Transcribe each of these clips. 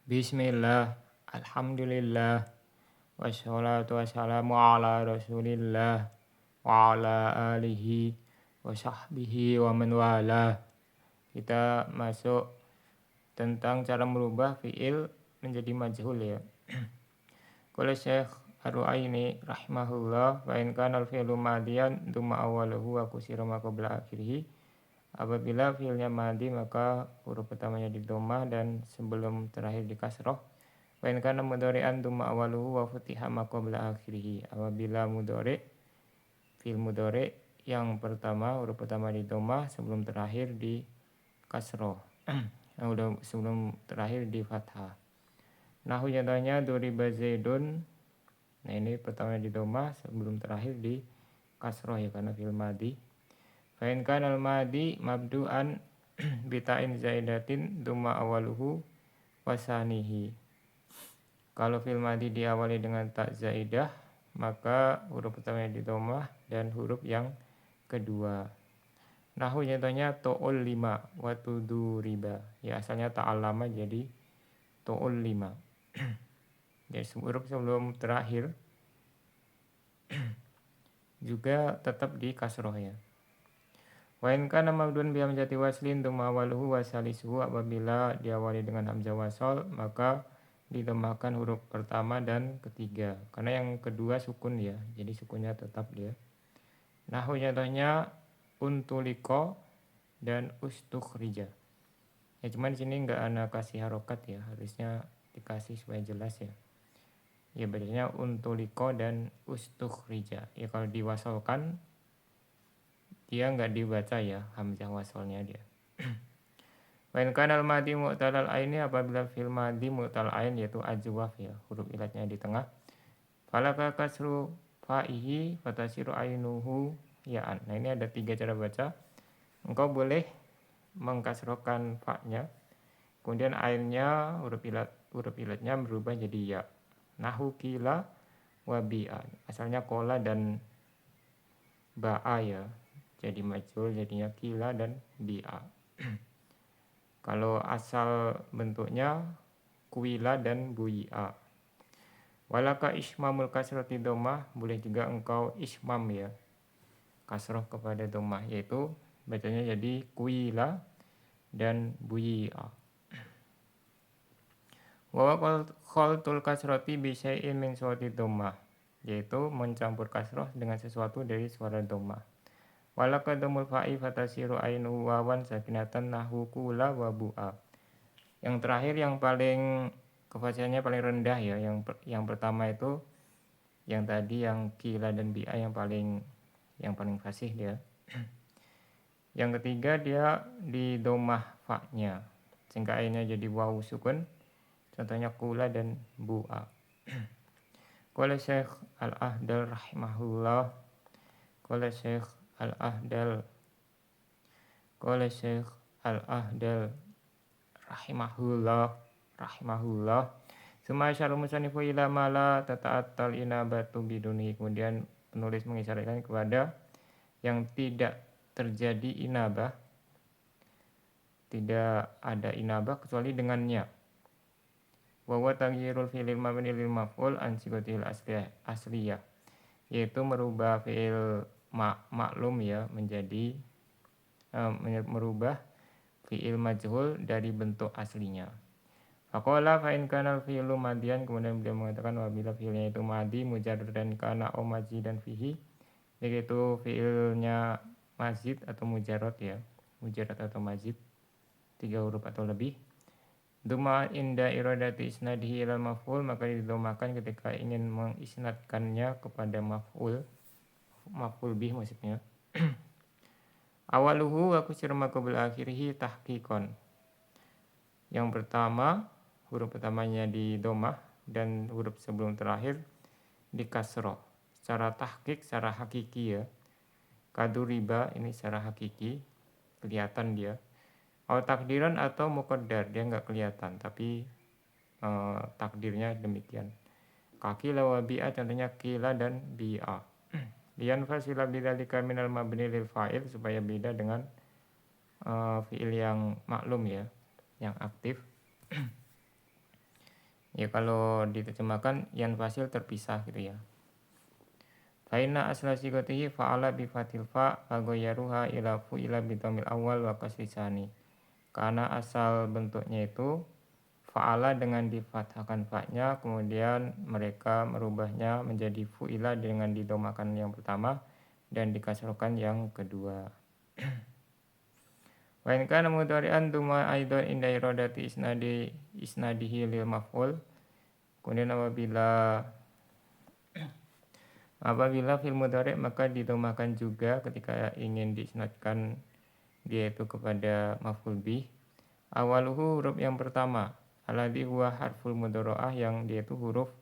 Bismillah, alhamdulillah, wassalatu wassalamu ala rasulillah, wa ala alihi, wa sahbihi, wa man wala. Kita masuk tentang cara merubah fi'il menjadi majhul ya. Qala Syekh Ar-Ru'aini rahimahullah, wa in kana al-fi'lu madiyan thumma awwaluhu wa kusira ma qabla akhirih. Apabila fi'ilnya madi maka huruf pertamanya di dhammah dan sebelum terakhir di kasroh. Wa in kana mudhari'an thumma awaluhu wa futiha ma qabla akhirih. Apabila mudhari, fi'il mudhari yang pertama huruf pertama di dhammah sebelum terakhir di kasroh. Sebelum terakhir di fathah. Nahu contohnya duriba zaidun. Nah ini pertama di dhammah sebelum terakhir di kasroh ya karena fi'il madi. Fa in kana al-madi mabdu'an bita'in zaidatin thumma awaluhu wasanihi. Kalau fi'il madi diawali dengan tak zaidah, maka huruf pertamanya di dhammah dan huruf yang kedua. Nahu contohnya to'ul 5 wa tudu riba. Ya asalnya ta'allama jadi to'ul 5. Jadi huruf sebelum terakhir juga tetap di kasroh ya. Wa in kana mabdun bi hamzati waslin tsumma awaluhu wa salisuhu. Apabila diawali dengan hamzah wasal maka ditambahkan huruf pertama dan ketiga karena yang kedua sukun ya, jadi sukunnya tetap dia. Nahu contohnya untuliko dan ustukhrija. Ya cuman di sini enggak ana kasih harokat ya, harusnya dikasih supaya jelas ya. Ya bedanya untuliko dan ustukhrija. Ya kalau diwasalkan dia enggak dibaca ya hamzah wasalnya dia. Wa in kana al-madi mu'talal aini, apabila fi'il madi mu'tal ain yaitu ajwaf ya, huruf ilatnya di tengah. Falaka kasru fa'ihi fatasiru ainuhu ya'an. Nah ini ada 3 cara baca. Engkau boleh mengkasrohkan fa-nya, kemudian ainnya huruf ilatnya berubah jadi ya. Nahu kila wa bi'a. Asalnya kola dan ba'a ya, jadi majhul jadinya kila dan bi'a. Kalau asal bentuknya kuila dan bui'a. Walaka ismamul kasrati dhammah, boleh juga engkau ismam ya, kasroh kepada dhammah, yaitu bacanya jadi kuila dan bui'a. Wa khaltul kasrati bi syai'in min suwati dhammah, yaitu mencampur kasroh dengan sesuatu dari suara dhammah. Walaka dhammul fa'i fatasiru ainu wawan sakinatan nahu kula wa bu'a. Yang terakhir yang paling kefasahannya paling rendah ya, yang pertama itu yang tadi yang kila dan bi'a yang paling fasih dia. Yang ketiga dia di dhammah fa-nya sehingga ainnya jadi wawu sukun, contohnya kula dan bu'a. Qala Syekh Al-Ahdal rahimahullah, Qala Syekh Al-Ahdal Qala Syekh Al-Ahdal rahimahullah Suma syarul musannifu ila mala tata'attal inabatu biduni. Kemudian penulis mengisyaratkan kepada yang tidak terjadi inabah, tidak ada inabah kecuali dengannya. Wa huwa taghyirul fi'lil mabni lil maf'ul an sigatil asliyah, yaitu merubah fi'il maklum ya menjadi merubah fi'il majhul dari bentuk aslinya. Faqala fa in kana al-fi'lu madiyan, kemudian beliau mengatakan apabila fi'ilnya itu madi mujarradan kana au mazidan fihi, yaitu fi'ilnya mazid atau mujarrad ya, mujarrad atau mazid 3 huruf atau lebih. Duma inda iradati isnadihi ilal maf'ul, maka didhamakan ketika ingin mengisnadkannya kepada maf'ul bih maksudnya. Awaluhu wa kusir ma qabla akhirih tahqiqan. Yang pertama huruf pertamanya di dhammah dan huruf sebelum terakhir di kasroh. Secara tahqiq, secara hakiki ya. Kaduriba ini secara hakiki kelihatan dia. Atau takdiran atau muqaddar, dia enggak kelihatan tapi takdirnya demikian. Kakila wa bi'a, contohnya kila dan bi'a. Lian fasila bidzalika minal mabni lil fa'il, supaya beda dengan fi'il yang maklum ya, yang aktif. Ya kalau diterjemahkan yanfasil terpisah gitu ya. Faina asla sigotihi fa'ala bi fatil fa agoyaruha ila fu'ila bidomil awal wa kasrisani. Karena asal bentuknya itu fa'ala dengan difathahkan fa'nya, kemudian mereka merubahnya menjadi fu'ila dengan didomakan yang pertama dan dikasrokan yang kedua. Wa in kana mudhari'an duma aidan inda iradati isnadihi lil maf'ul. Kemudian apabila fil mudhari' maka didomakan juga ketika ingin diisnadkan dia itu kepada maf'ul bih. Awaluhu huruf yang pertama, alladhi huwa harful mudhari'ah yang dia itu huruf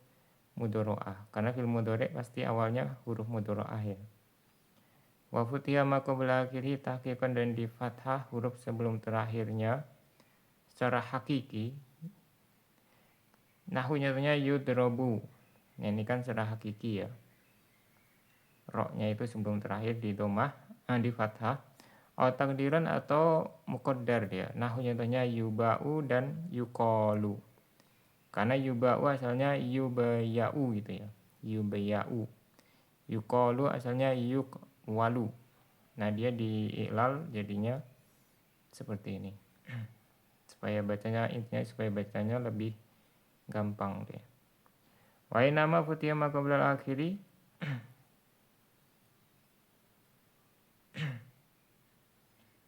mudhari'ah. Karena fil mudhari' pasti awalnya huruf mudhari'ah ya. Wa futiha ma qabla akhirih tahqiqan dan di fathah huruf sebelum terakhirnya secara hakiki. Nahunya yudrobu. Nah, ini kan secara hakiki ya. Roknya itu sebelum terakhir di domah, di fathah. Takdiran atau muqaddar dia. Nahunya yuba'u dan yukolu. Karena yuba'u asalnya yubaya'u gitu ya. Yubaya'u. Yukolu asalnya yukwalu. Nah dia diiklal jadinya seperti ini. Supaya bacanya intinya supaya bacanya lebih gampang dia. Wa nama futiyah maqablal akhiri.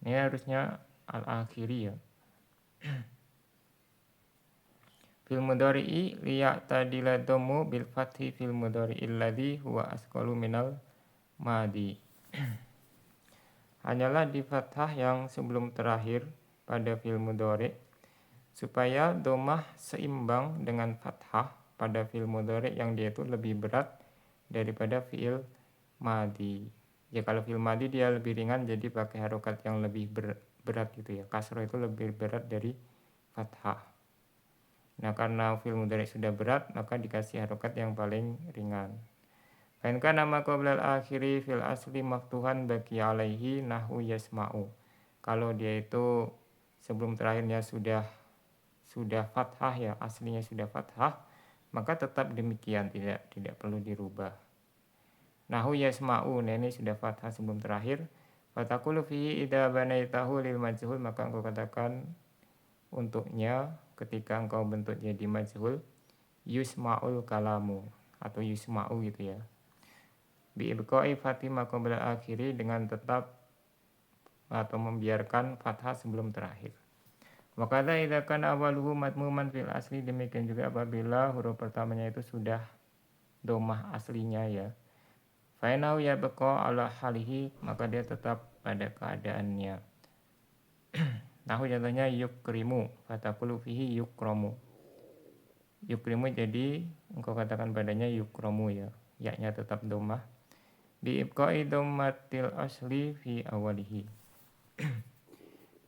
Ini harusnya al-akhiri ya. Fil mudhari'i liya'tadila dhammu bil fathi fil mudhari'il ladzi huwa asqalu minal madi. Hanyalah di fathah yang sebelum terakhir pada fi'il mudhari' supaya domah seimbang dengan fathah pada fi'il mudhari' yang dia itu lebih berat daripada fi'il madi. Ya kalau fi'il madi dia lebih ringan jadi pakai harokat yang lebih berat gitu ya. Kasroh itu lebih berat dari fathah. Nah karena fi'il mudhari' sudah berat maka dikasih harokat yang paling ringan. Kain kana ma qoblal akhiri fil asli maftuhan baki alaihi nahu yasma'u. Kalau dia itu sebelum terakhirnya sudah fathah ya, aslinya sudah fathah, maka tetap demikian tidak perlu dirubah. Nahu yasma'u, nah ini sudah fathah sebelum terakhir. Fatakulu fihi idza banaitahu lil majhul, maka engkau katakan untuknya ketika engkau bentuk jadi majhul yusma'ul kalamu atau yusma'u gitu ya. Bi'ibqa'i fatimah qabla akhiri dengan tetap atau membiarkan fathah sebelum terakhir. Wa kadza idza kana awaluhu madmuman fil asli, demikian juga apabila huruf pertamanya itu sudah domah aslinya ya. Fa innahu yabqa ala halihi, maka dia tetap pada keadaannya. Nahu contohnya yukrimu, fatakulu fihi yukramu. Yukrimu jadi engkau katakan padanya yukramu ya. Yaknya tetap domah. Bi'ibqa'i dhammatil asli fi awalihi.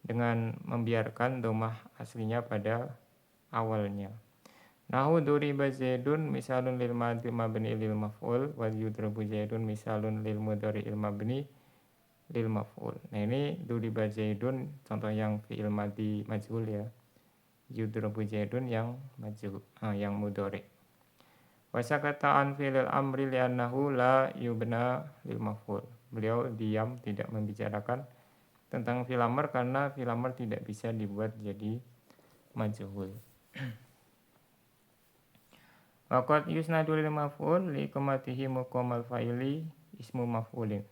Dengan membiarkan domah aslinya pada awalnya. Nahu duriba zaidun misalun lil madhi mabni lil maf'ul wal yudrabu zaidun misalun lil mudhari'il mabni lil maf'ul. Nah ini duriba zaidun contoh yang fi'il madhi majhul ya. Yudrabu zaidun yang majhul, yang mudhari'. Wasakata an fi'il amri li'annahu la yubna lil maf'ul. Beliau diam tidak membicarakan tentang fi'il amr karena fi'il amr tidak bisa dibuat jadi majhul. Waqad yusnadu lil maf'ul li iqamatihi muqamal fa'ili ismu maf'ulin.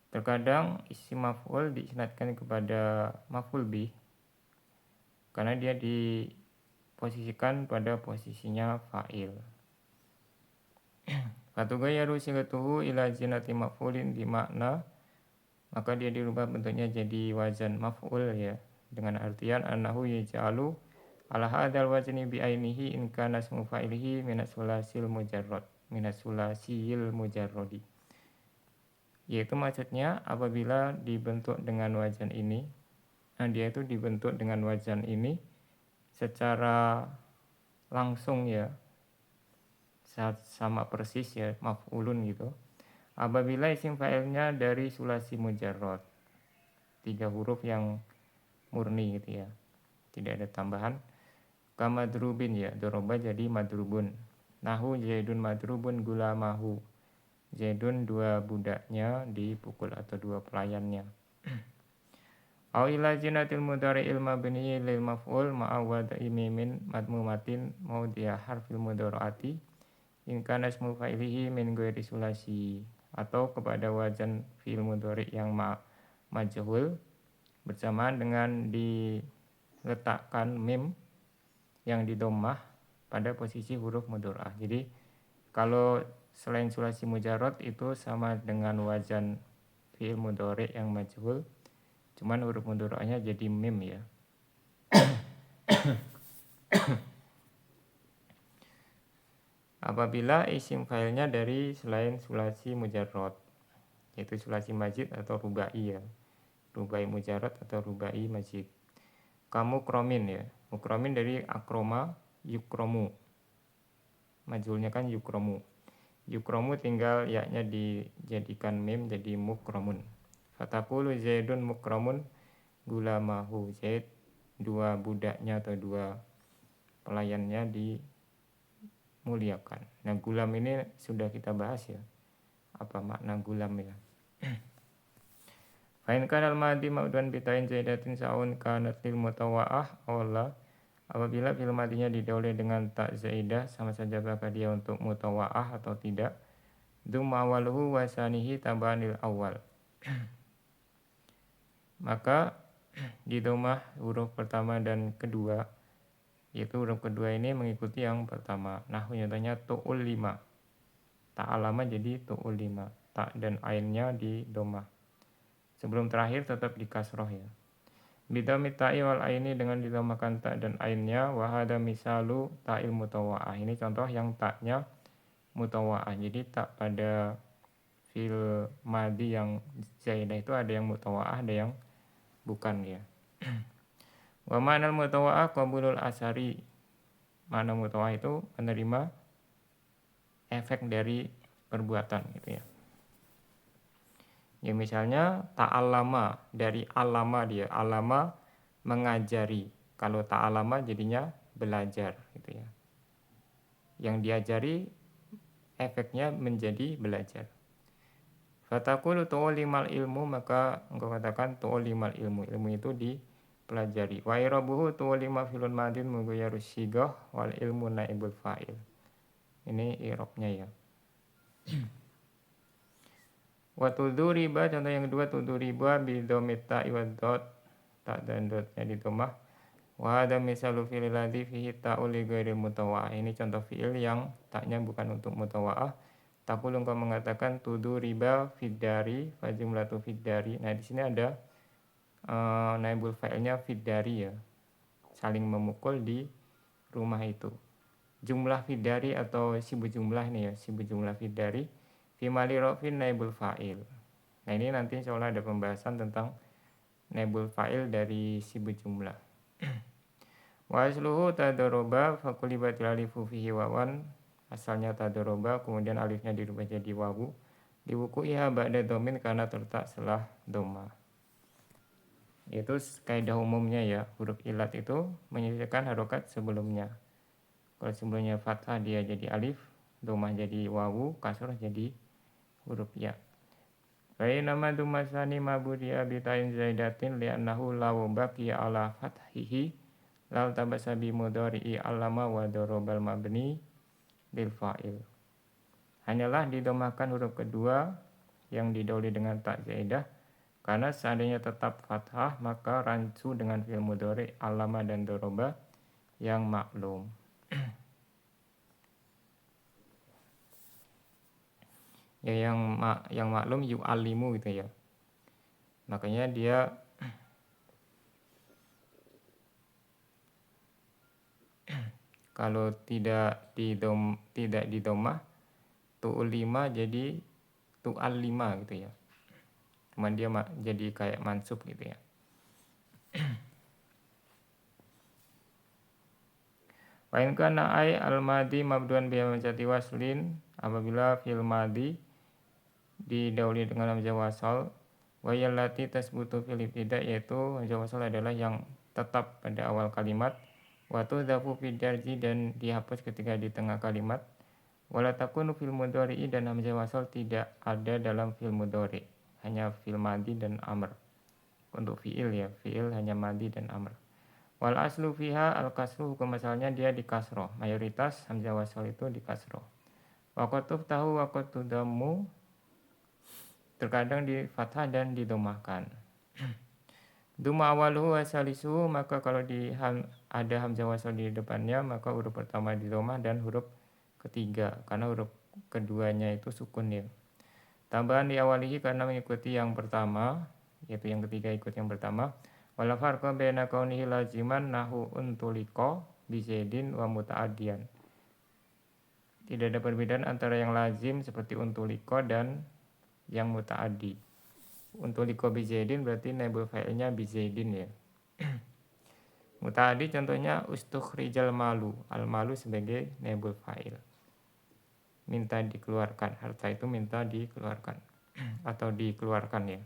Terkadang isim maf'ul diisnadkan kepada maf'ul bih karena dia diposisikan pada posisinya fa'il. Fatugayaru sigatuhu ila zinati maf'ulin di makna, maka dia dirubah bentuknya jadi wazan maf'ul ya, dengan artian annahu yaj'alu ala hadzal wazni bi ainihi in kana ismu fa'ilihi minas sulasil mujarradi. Yaitu maksudnya apabila dibentuk dengan wazan ini, dia itu dibentuk dengan wazan ini secara langsung ya, sama persis ya, maf'ulun gitu. Apabila isim fa'ilnya dari sulasi mujarrad, 3 huruf yang murni gitu ya, tidak ada tambahan. kamadrubin ya, doroba jadi madrubun. Nahu Zaidun madrubun gulamahu. Zaidun dua budaknya dipukul atau dua pelayannya. Au ila jinatil mudhari'il mabni lil maf'ul ma'awwada'i mimin madmumatin maudhi'a harfil mudhari'ati in kana ismu fa'ilihi min ghairi sulasi, atau kepada wazan fi'il mudhari' yang majhul bersamaan dengan diletakkan mim yang didomah pada posisi huruf mudhari'ah. Jadi kalau selain sulasi mujarrad itu sama dengan wazan fi'il mudhari' yang majhul, cuman huruf mudhari'ahnya jadi mim ya. Apabila isim failnya dari selain sulasi mujarrad, yaitu sulasi majid atau rubai ya, rubai mujarrad atau rubai majid. Kamu kromin ya, mukromin dari akroma yukromu, majhulnya kan yukromu. Yukromu tinggal yaknya dijadikan mim jadi mukromun. Fatakulu Zaidun mukromun gulamahu, Zaid dua budaknya atau dua pelayannya dimuliakan. Nah gulam ini sudah kita bahas ya, apa makna gulam ya. Fa'in kana al-madi ma'udan bitain zaidatin sa'un kanat lil mutawa'ah awla. Apabila fil madinya didahului dengan tak zaidah, sama saja apakah dia untuk mutawa'ah atau tidak. Dzum awaluhu wasanihi tabanil awal. Maka di domah huruf pertama dan kedua, yaitu huruf kedua ini mengikuti yang pertama. Nah contohnya tu'ul 5, tak alama jadi tu'ul 5, tak dan ainnya di domah. Sebelum terakhir tetap di kasroh ya. Bidhammi ta'i wal aini, dengan didomahkan tak dan ainnya. Wahada misalu ta'il mutawa'ah, ini contoh yang taknya mutawa'ah. Jadi tak pada fil madi yang zaidah itu ada yang mutawa'ah, ada yang bukan ya. Wa ma'nal mutawa'ah qabulul asari. Mana mutawa'ah itu menerima efek dari perbuatan gitu ya. Ya misalnya ta'allama, dari alama dia, alama mengajari. Kalau ta'allama jadinya belajar gitu ya. Yang diajari efeknya menjadi belajar. Fatakulu tu'ulimal ilmu, maka engkau katakan tu'ulimal ilmu, ilmu itu dipelajari. Wa irabuhu tu'ulima filun madin mughayyarus sigah wal ilmu naibul fa'il. Ini irobnya ya. Wa tuduriba, contoh yang kedua tuduriba bidomit ta'i wa dot, tak dan dotnya di domah. Wa hadha misalu fi'il ladzi fihi ta'u li ghairil mutawa'ah. Ini contoh fi'il yang taknya bukan untuk mutawa'ah. Taqulu engkau mengatakan tuduriba fiddari fa jumlatu fiddari. Nah di sini ada naibul fa'ilnya fiddari ya, saling memukul di rumah itu. Jumlah fiddari atau sibu jumlah nih ya, sibu jumlah fiddari fi mali rofin naibul fa'il. Nah ini nanti insyaallah ada pembahasan tentang naibul fa'il dari sibu jumlah. Wa asluhu tadaroba fakulibatil alifu fihi wawan. Asalnya tadaroba, kemudian alifnya dirubah jadi wawu. Diwuku'iha ba'da domin, karena terletak setelah doma. Itu kaidah umumnya ya, huruf ilat itu menyelesaikan harokat sebelumnya. Kalau sebelumnya fathah dia jadi alif, domah jadi wawu, kasrah jadi huruf ya. Baik nama dumasani mabudiya bitain zaidatin li'annahu law baqiya ala fathihi lal tabasabi mudhari'i alama wa darabal mabni lil fa'il. Hanyalah didomahkan huruf kedua yang didahului dengan tak zaidah, karena seandainya tetap fathah maka rancu dengan fi'il mudhari' alama dan daraba yang maklum. Ya yang maklum yu'allimu gitu ya. Makanya dia kalau tidak didomah tu'ul 5 jadi tu'al 5 gitu ya. Cuman dia jadi kayak mansub gitu ya. Wa in kana ay al-madi mabduan bi hamzati waslin, apabila fil madi didahului dengan hamzah wasal, wa yallati tasbutu fil ibtida, yaitu hamzah wasal adalah yang tetap pada awal kalimat. wa tudzafu fid darji dan dihapus ketika di tengah kalimat. Wala takunu fil mudhari'i dan hamzah wasal tidak ada dalam fil mudhari, hanya fil madi dan amr. Untuk fiil ya, fiil hanya madi dan amr. Wal aslu fiha al kasru, hukum asalnya dia di kasroh, mayoritas hamzah wasal itu di kasroh. Wa qad tuftahu wa qad tudammu, terkadang di fathah dan didomahkan. Duma awaluhu wasalisuhu, maka kalau ada hamzah wasal di depannya maka huruf pertama didomah dan huruf ketiga, karena huruf keduanya itu sukun ya. Tambahan di awalihi karena mengikuti yang pertama, yaitu yang ketiga ikut yang pertama. Wala farqa baina kaunihi laziman nahu untuliko bizaidin wa muta'addiyan. Tidak ada perbedaan antara yang lazim seperti untuliko dan yang muta'addi. Untuliko bizaidin berarti naibul fa'ilnya bizaidin ya. Muta'addi contohnya ustukhrijal malu, al malu sebagai naibul fa'il. Minta dikeluarkan, harta itu minta dikeluarkan atau dikeluarkan ya.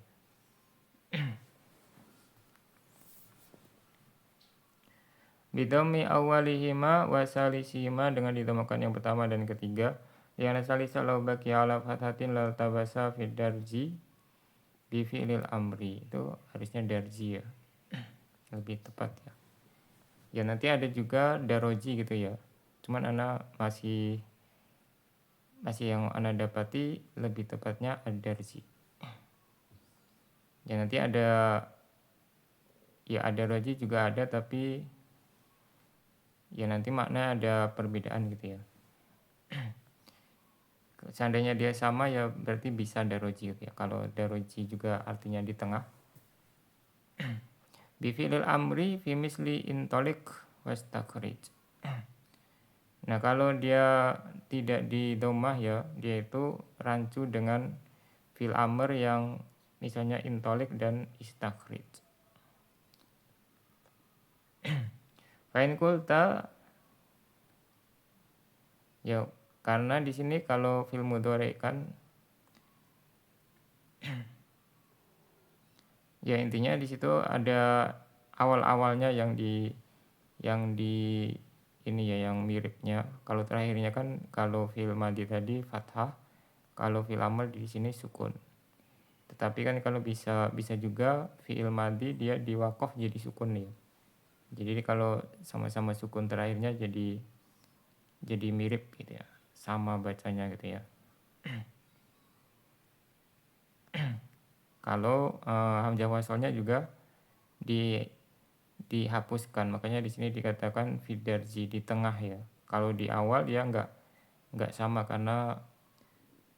Bidhammi awalihima wa salisihima, dengan didhamakan yang pertama dan ketiga. Yang salisa law baqi ala fathatin la tabasa fid darji bi fi'lil amri, itu harusnya darji ya. Lebih tepat ya. Ya nanti ada juga daroji gitu ya. Cuman ana masih yang ana dapati lebih tepatnya ad-darji. Ya nanti ada roji juga ada, tapi ya nanti makna ada perbedaan gitu ya. Seandainya dia sama ya berarti bisa daroji gitu ya. Kalau daroji juga artinya di tengah. Bifi'lil amri fi misli intolik wastakhrij. Nah kalau dia tidak di domah ya, dia itu rancu dengan fil amr yang misalnya intolik dan istakhrij. Fa'in kulta ya, karena di sini kalau fil mudhari kan ya intinya di situ ada awal-awalnya yang di ini ya, yang miripnya. Kalau terakhirnya kan kalau fil madi tadi fathah, kalau fil amr di sini sukun. Tetapi kan kalau bisa juga fi'il madi dia diwaqaf jadi sukun nih. Jadi kalau sama-sama sukun terakhirnya jadi mirip gitu ya, sama bacanya gitu ya. Kalau hamzah wasalnya juga dihapuskan, makanya di sini dikatakan fidarji, di tengah ya. Kalau di awal ya nggak sama, karena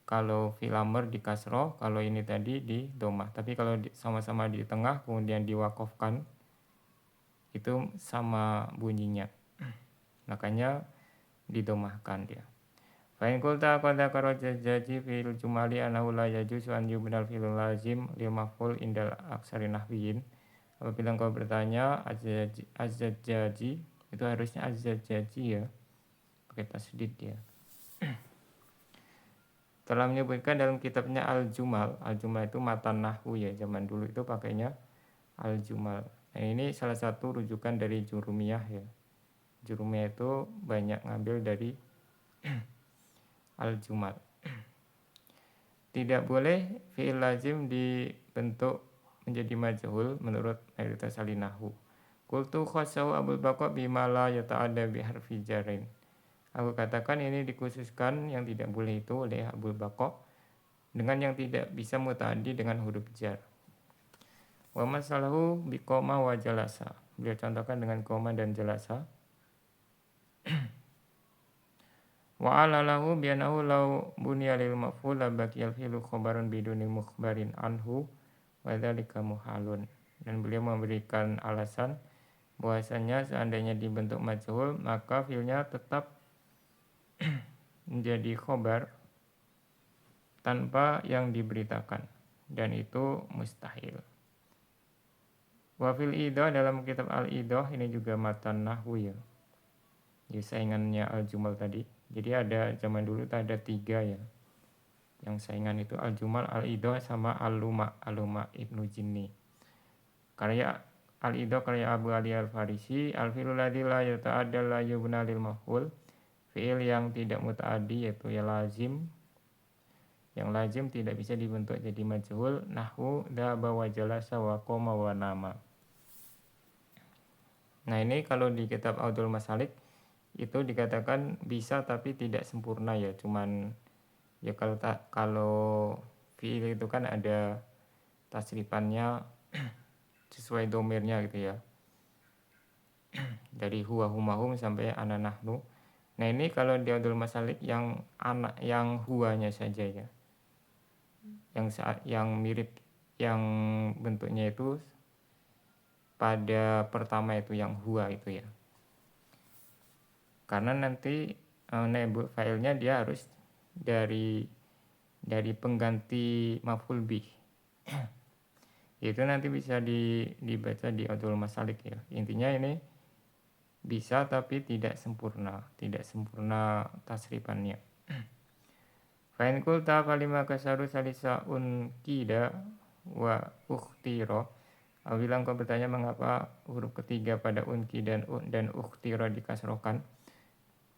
kalau fil amr di kasroh, kalau ini tadi di domah. Tapi kalau sama-sama di tengah kemudian diwakofkan, itu sama bunyinya, makanya didomahkan dia. Fa'in qulta qad dzakara jaji fil jumali anahu la yajuzu an yubnal fil lazim li maf'ul indal aksari nahwiyin. Apabila engkau bertanya azzajaji, itu harusnya azzajaji ya, pakai tasdid ya. Telah menyebutkan dalam kitabnya Al-Jumal. Al-Jumal itu matan nahwu ya, zaman dulu itu pakainya Al-Jumal. Nah ini salah satu rujukan dari Jurumiyah ya. Jurumiyah itu banyak ngambil dari Al-Jumal. Tidak boleh fi'il lazim dibentuk menjadi majhul menurut mayoritas ahli nahwu. Qultu khassahu Abul Baqa bima la yata'adda bi harfi jarrin. Aku katakan ini dikhususkan yang tidak boleh itu oleh Abul Baqa dengan yang tidak bisa muta'addi dengan huruf jar. Wa masalahu bi qoma wa jalasa. Beliau contohkan dengan qoma dan jalasa. Wa alalahu bi'anahu law bunya lil maf'ul la baqiyal fi'lu khabaran biduni mukhbarin anhu wa dzalika muhalun. Dan beliau memberikan alasan bahwasanya seandainya dibentuk majhul maka fi'ilnya tetap menjadi khobar tanpa yang diberitakan, dan itu mustahil. Wa fil idah, dalam kitab Al-Idah ini juga matan nahwu ya. Ya saingannya Al-Jumal tadi. Jadi ada zaman dulu ada 3 ya. Yang saingan itu Al-Jumal, Al-Idah sama Al-Luma Ibnu Jinni. Karya Al-Idho karya Abu Ali Al-Farisi. Al-fi'lu ladzi la yata'adda la yubna lil maf'ul. Fi'il yang tidak muta'addi yaitu ya lazim. Yang lazim tidak bisa dibentuk jadi majhul. Nahwu dhaba wa jalasa wa qoma wa nama. Nah ini kalau di kitab Audul Masalik itu dikatakan bisa tapi tidak sempurna ya. Cuman ya kalau fi'il itu kan ada tasrifannya sesuai domirnya gitu ya. Dari huwa humahum sampai ana nahnu. Nah ini kalau di Audul Masalik yang anak yang huwanya saja ya. Yang mirip yang bentuknya itu pada pertama itu yang huwa itu ya. Karena nanti naibul fa'ilnya dia harus dari pengganti maf'ul bih. Itu nanti bisa dibaca di Audul Masalik ya. Intinya ini bisa tapi tidak sempurna tasrifannya. Fa'in kulta falima kasaru salisa unkida wa ukhtiro. Apabila engkau bertanya mengapa huruf ketiga pada unki dan ukhtiro dikasrohkan,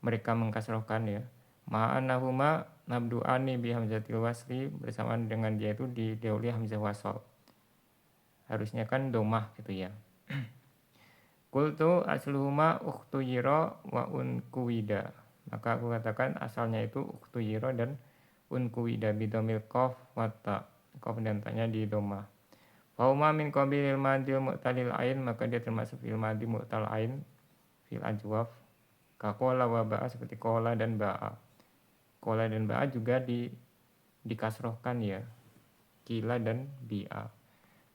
mereka mengkasrohkan ya. Ma'anahuma nabdu'ani bihamzatil wasli, bersamaan dengan dia itu didahului hamzah wasal. Harusnya kan domah gitu ya. Qultu asluhuma ukhtuyira wa unkuwida. Maka aku katakan asalnya itu ukhtuyira dan unkuwida bidomil qaf wa ta. Qaf dan ta-nya di domah. Fauma min qabilil madil mu'talil ain, maka dia termasuk fil madi mu'tal ain fil ajwaf. Kakola wa ba'a, seperti kola dan ba'a. Kola dan ba'a juga dikasrohkan ya. Kila dan bi'a.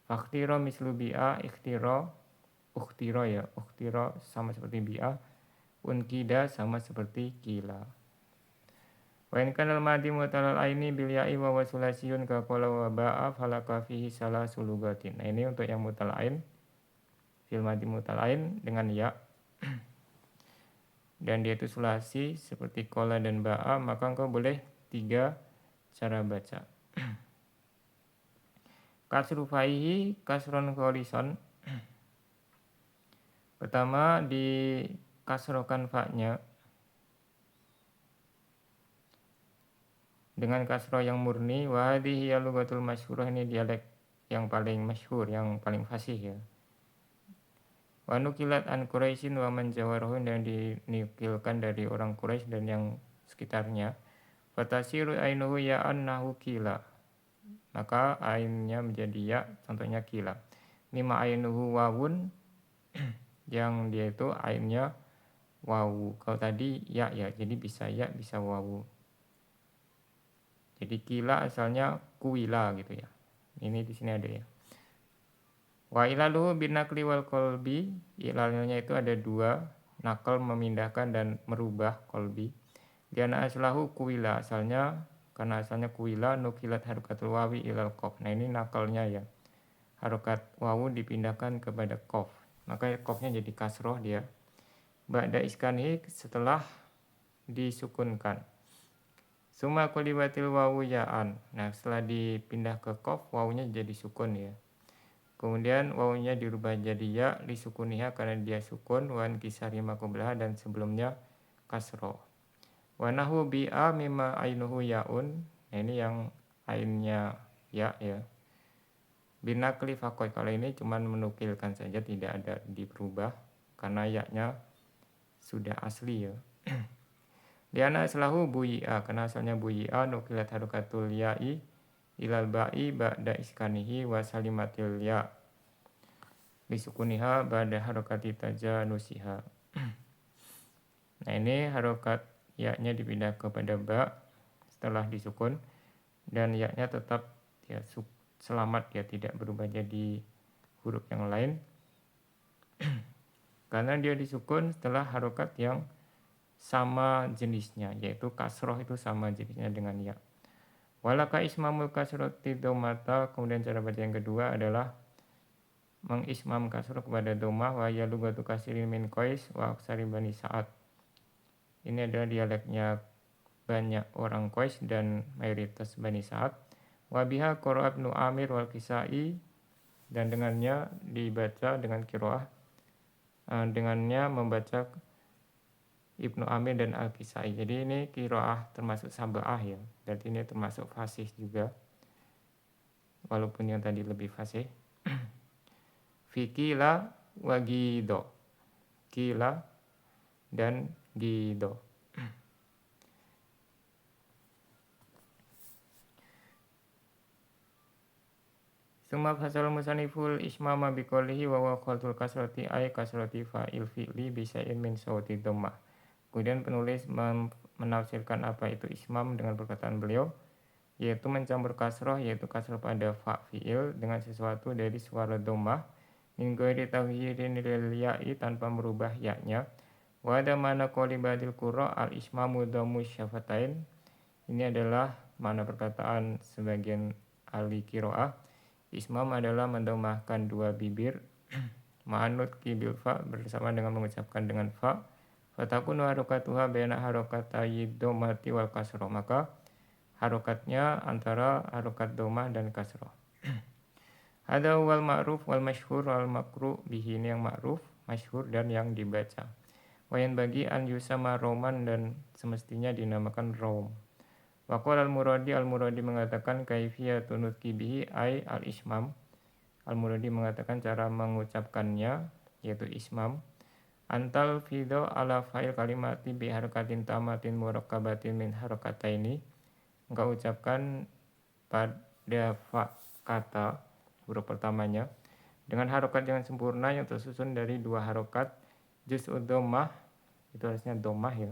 Fakhtiro mislu bi'a, ikhtiro, ukhtiro ya. Ukhtiro sama seperti bi'a. Unkida sama seperti kila. Wa in kanal madi mu'talal aini bil ya'i wa wasulasiyun ka qala wa ba'a falaka fihi salah sulugatin. Nah ini untuk yang mu'tal ain, fil madi mu'tal ain dengan ya. Dan dia itu sulasi seperti qala dan ba'a, maka engkau boleh 3 cara baca. Kasru faihi kasron kholisan. Pertama di kasrokan fa-nya dengan kasroh yang murni. Wa hadhihi lughatul masyhurah, ini dialek yang paling masyhur, yang paling fasih ya. Wa nukilat an Quraisyin wa man jawarahu, dan dinukilkan dari orang Quraisy dan yang sekitarnya. Fatasiru ainuhu ya annahu kila, maka ainnya menjadi ya, contohnya kila. Mima ainuhu wawun, yang dia itu ainnya wawu. Kalau tadi ya jadi bisa ya bisa wawu. Jadi kila asalnya kuwila gitu ya. Ini di sini ada ya. Wa ilaluhu binakli wal kolbi. Ilalnya itu ada 2, nakal memindahkan dan merubah kolbi. Diana aslahu kuwila, asalnya karena asalnya kuwila nukilat harokatul wawi ilal kof. Nah ini nakalnya ya. Harokat wawu dipindahkan kepada kof. Maka kofnya jadi kasroh dia. Ba'da iskani, setelah disukunkan. Suma kulibatil wawu ya'an. Nah setelah dipindah ke kof, wawunya jadi sukun ya. Kemudian wawunya dirubah jadi ya lisukuniha karena dia sukun, wan kisari makublah, dan sebelumnya kasroh. Wa nahu bi'a mimma ainuhu ya'un. Nah ini yang ainnya ya. Binakli fakoy, kalau ini cuman menukilkan saja, tidak ada diperubah karena ya-nya sudah asli ya. Liana aslahu buyi'a, karena asalnya buyi'a nukilat harokatul ya'i ilal ba'i ba'da iskanihi wa salimatil ya' lisukuniha ba'da harokati tajanusiha. Nah ini harokat ya-nya dipindah kepada ba setelah disukun, dan ya-nya tetap ya selamat ya, tidak berubah jadi huruf yang lain. Karena dia disukun setelah harokat yang sama jenisnya, yaitu kasroh itu sama jenisnya dengan ya. Walaka ismamul kasroti domata, kemudian cara baca yang kedua adalah mengismam kasroh kepada domah. Wa ya lugatu kasirin min qais wa aksari bani sa'ad. Ini adalah dialeknya banyak orang Qais dan mayoritas Bani Sa'ad. Wa biha qara Ibnu Amir wal Kisai dan dengannya dibaca dengan qiraah, dengannya membaca Ibnu Amir dan Al-Kisai. Jadi ini qiraah termasuk sab'ah ya, berarti ini termasuk fasih juga, walaupun yang tadi lebih fasih. Fikila wa gido, kila dan gido. Summa fasal musaniful ismama biqolihi wa wa khaltul kasrati ay kasrati fa'il fi'li bisa'in min sawti dhammah. Kemudian penulis menafsirkan apa itu ismam dengan perkataan beliau, yaitu mencampur kasroh, yaitu kasroh pada fa fi'il dengan sesuatu dari suara dhammah min ghairi taghyyirin lil ya'i, tanpa merubah ya-nya. Wa ada mana qolibatil qurra al ismamu dhammu syafatain. Ini adalah mana perkataan sebagian ahli qiraah. Ismam adalah mendomahkan dua bibir ma'anut kibil fa, bersama dengan mengucapkan dengan fa. Fatakun harokatuha baina harokatayi domati wal kasroh, maka harokatnya antara harokat domah dan kasroh. Ada wal ma'ruf wal masyhur wal makru bihi, ini yang ma'ruf, masyhur dan yang dibaca. Wayan bagi an yusama roman, dan semestinya dinamakan rom. Waqal al-Muradi mengatakan kaifiyatun nutqi bihi ay al-ismam. Al-Muradi mengatakan cara mengucapkannya, yaitu ismam. Antal fido ala fa'il kalimati bi harakatin tamatin murakkabatin min harakataini. Engkau ucapkan pada fa kata huruf pertamanya dengan harokat yang sempurna yang tersusun dari dua harokat. Juz'ud dhammah, itu harusnya dhammah ya.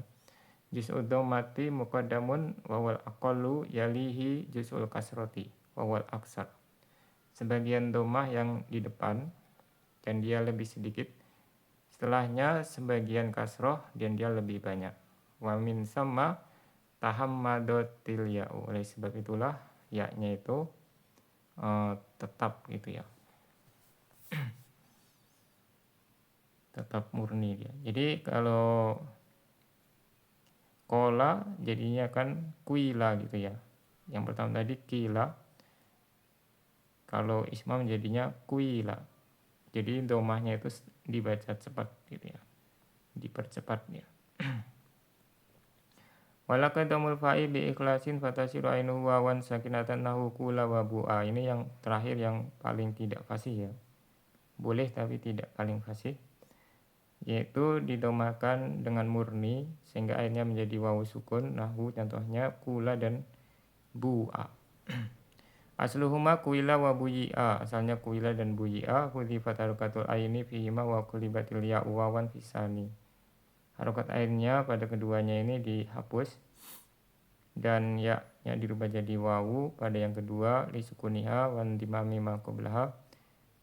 Juz'ud dhammati muqaddamun wawal aqallu yalihi juz'ul kasroti wawal aksar. Sebagian dhammah yang di depan dan dia lebih sedikit, setelahnya sebagian kasroh dan dia lebih banyak. Wa min sama tahammadatil ya'u, oleh sebab itulah ya-nya itu tetap gitu ya. Tetap murni dia. Jadi kalau kola jadinya kan kuila gitu ya. Yang pertama tadi kila. Kalau ismam jadinya kuila. Jadi domahnya itu dibaca cepat gitu ya. Dipercepat ya. Walaqadamul fa'i bi ikhlasin fatasiru ainuhu wawan sakinatan nahu kula wa bu'a. Ini yang terakhir yang paling tidak fasih ya. Boleh tapi tidak paling fasih. Yaitu didomahkan dengan murni sehingga akhirnya menjadi wawu sukun, nahu contohnya kula dan bu'a. Asluhuma kuila wa buyi'a, asalnya kuila dan buyi'a. Hudhifat harokatul aini fihima wa kulibatil ya'u wawan fisani. Harokat ainnya pada keduanya ini dihapus dan ya-nya dirubah jadi wawu pada yang kedua, li sukuniha wan dimami ma qablaha,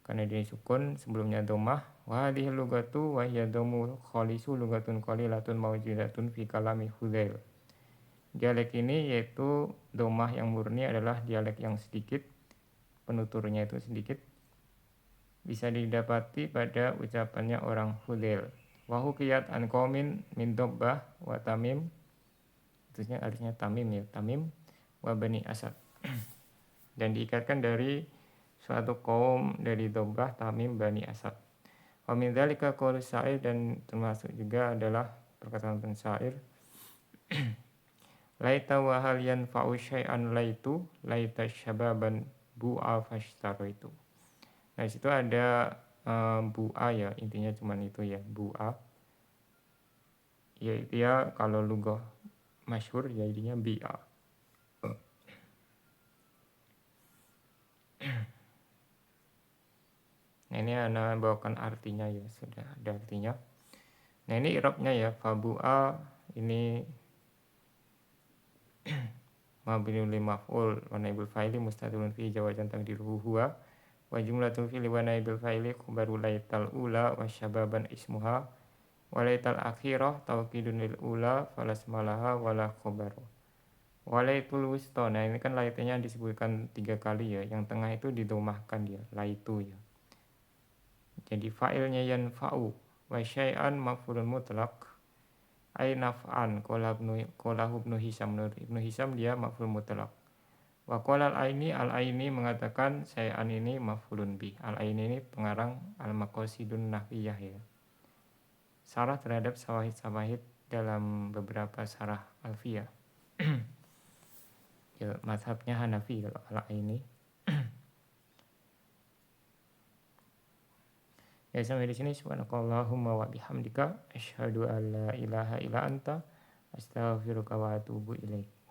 karena dia sukun sebelumnya domah. Wa hadhihi lugatu wa hiya dhamu khalisu lugatun qalilatun mawjudatun fi kalami Hudzail. Dialek ini yaitu domah yang murni adalah dialek yang sedikit, penuturnya itu sedikit, bisa didapati pada ucapannya orang Hudzail. Wa hukiyat an qaumin min dobbah wa tamim, itu harusnya tamim ya, tamim wa bani asad. Dan diikatkan dari suatu kaum dari Dobbah, Tamim, Bani Asad. Wa min dzalika qaul syair, dan termasuk juga adalah perkataan pensyair. Laita wa hal yanfa'u syai'an laitu laita syababan bu'a fashtaraitu. Nah, situ ada bu'a ya, intinya cuman itu ya, bu'a. Yaitu ya kalau lugah masyhur ya intinya bi'a. Nah, ini Anda bawakan artinya ya, sudah ada artinya. Nah, ini i'rabnya ya, fabu'a ini mabniun li maf'ul wa naibul fa'ili mustatirun fi jawazan taqdiruhu huwa wa jumlatul fi'li wa naibul fa'ili khabaru laital ula wa syababan ismuha wa laital akhirah tawkidun lil ula falasmalaha wala khabaru. Wa laitul wusta, nah ini kan laitnya disebutkan 3 kali ya, yang tengah itu didomahkan dia, laitu ya. Jadi fa'ilnya yanfa'u wa syai'an maf'ulun mutlaq ay naf'an qala Ibnu Hisam, menurut Ibnu Hisam dia maf'ul mutlaq. Waqala al-Aini mengatakan sayan ini maf'ulun bih. Al-Aini ini pengarang al-Maqasidun Nahwiyah ya. Sarah terhadap sawahid-sawahid dalam beberapa sarah Alfiyah. Ya, mazhabnya Hanafi kalau al-Aini. Ya, sampai di sini subhanakallahumma wa bihamdika asyhadu an la ilaha illa anta astaghfiruka wa atubu ilaik.